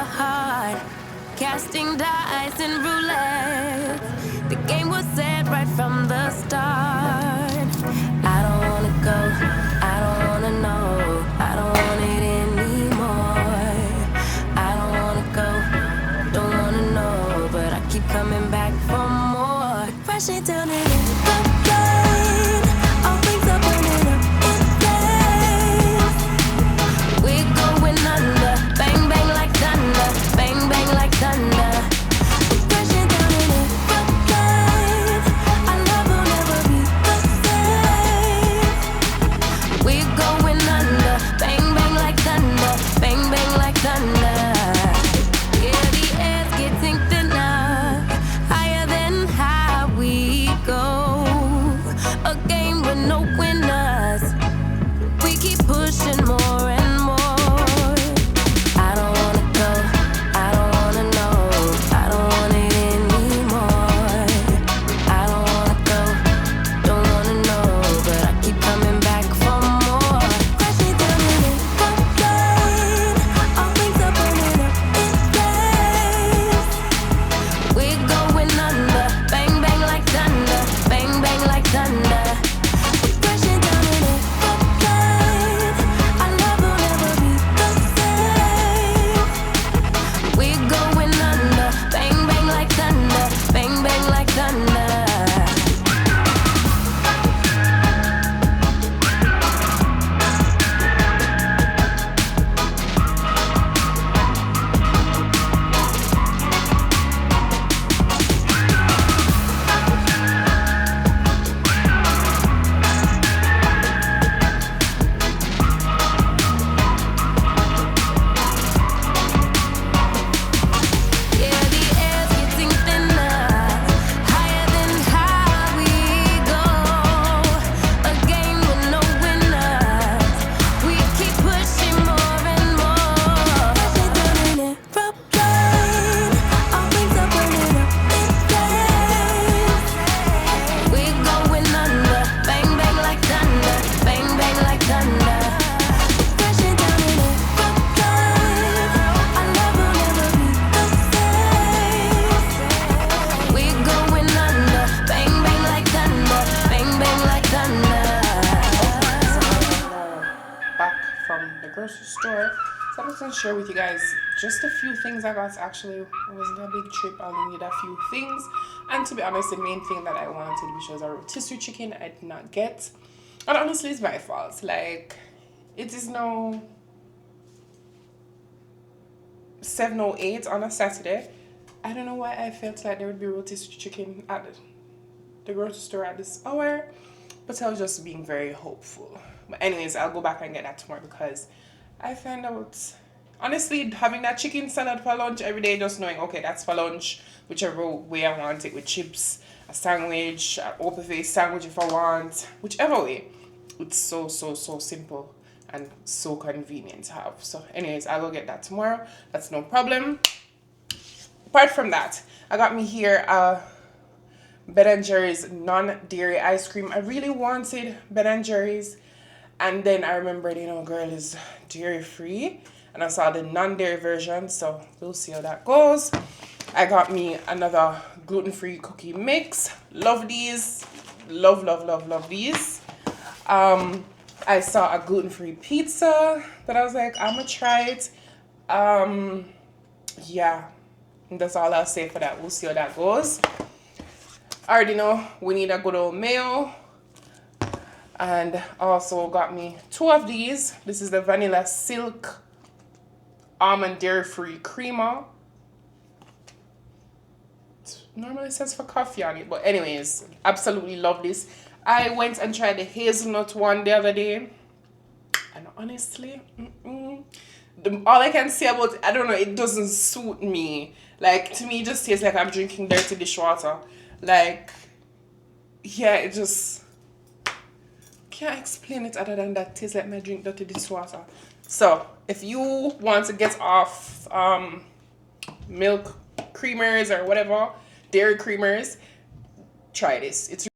heart, casting dice and roulette. The game was set right from the start. I don't wanna go, I don't wanna know, I don't want it anymore. I don't wanna go, don't wanna know, but I keep coming back for more. Crashing down in the blood, all things are burning up in flames. We're going under, bang bang like thunder, bang bang like thunder. We're crashing down in the blood, our love will never be the same. We're going under, bang bang like thunder, bang bang like thunder. Yeah, the air's getting thinner, higher than high we go. A game with no winners, we keep pushing more and more. I don't wanna go, I don't wanna know, I don't want it anymore. I don't wanna go, don't wanna know, but I keep coming back for more. Crashing down in the blood, all things are burning up in flames. We're going under, bang bang like thunder, bang bang like thunder. We're crashing down in the blood, our love will never be the same. We're going under, bang bang like thunder, bang bang like thunder. Yeah, the air's getting thinner, higher than high we go. A game with no winners, we keep pushing more and more. Crashing down in it, blood, all things are burning up in flames. We're going under, bang bang like thunder, bang bang like thunder. We're crashing down in it, blood, our love will never be the same. We're going under, bang bang like thunder, bang bang like thunder. Back from the grocery store, so I'm just gonna share with you guys just a few things I got. Actually, it wasn't a big trip, I only needed a few things, and to be honest, the main thing that I wanted, which was a rotisserie chicken, I did not get, and honestly it's my fault. Like, it is now 7:08 on a Saturday. I don't know why I felt like there would be rotisserie chicken at the grocery store at this hour, but I was just being very hopeful. But anyways, I'll go back and get that tomorrow, because I found out, honestly, having that chicken salad for lunch every day, just knowing, okay, that's for lunch, whichever way I want it, with chips, a sandwich, an open face sandwich if I want, whichever way, it's so simple and so convenient to have. So anyways, I'll go get that tomorrow, that's no problem. Apart from that, I got me here Ben & Jerry's non-dairy ice cream. I really wanted Ben & Jerry's, and then I remembered, you know, girl is dairy free, and I saw the non-dairy version, so we'll see how that goes. I got me another gluten-free cookie mix. Love these. Love these. I saw a gluten-free pizza that I was like, I'm gonna try it. Yeah, that's all I'll say for that. We'll see how that goes. I already know we need a good old mayo. And also got me 2 of these. This is the vanilla silk almond dairy free creamer. It normally says for coffee on it, but anyways, absolutely love this. I went and tried the hazelnut one the other day, and honestly, all I can say about it, I don't know, it doesn't suit me. Like, to me, it just tastes like I'm drinking dirty dishwater. Like, yeah, it just can't explain it other than that. It tastes like I drink dirty dishwater. So if you want to get off milk creamers or whatever, dairy creamers, try this. It's